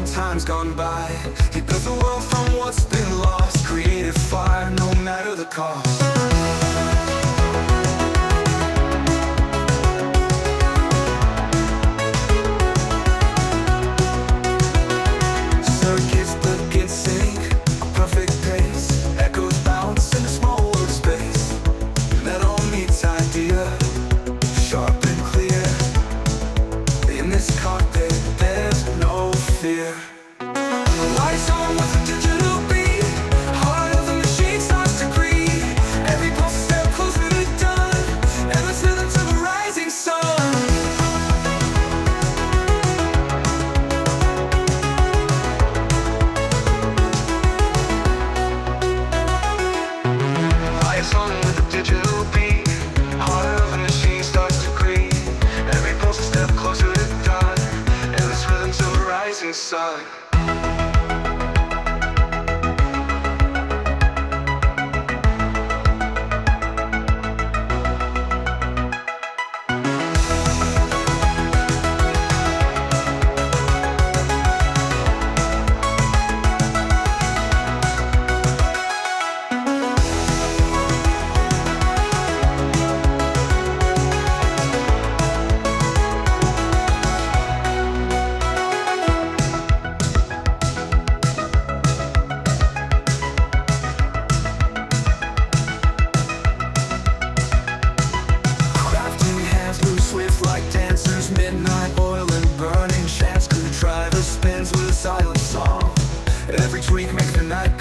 from times gone by. He built the world from what's been lost, created fire no matter the cost. Circuits begin sync, a perfect pace, echoes bounce in a small workspace. Metal meets idea, sharp and clear. In this cockpit, there's no fear. Lights on with a digital beat, heart of the machine starts to breathe. Every pulse a step closer to done, and let's rhythm to the rising sun. Lights on with a digital beat, heart of the machine starts to breathe. Every pulse a step closer to done, and let's rhythm to the rising sun. Swift like dancers, midnight oil and burning shafts. Screwdriver spins with a silent song. Every tweak makes the night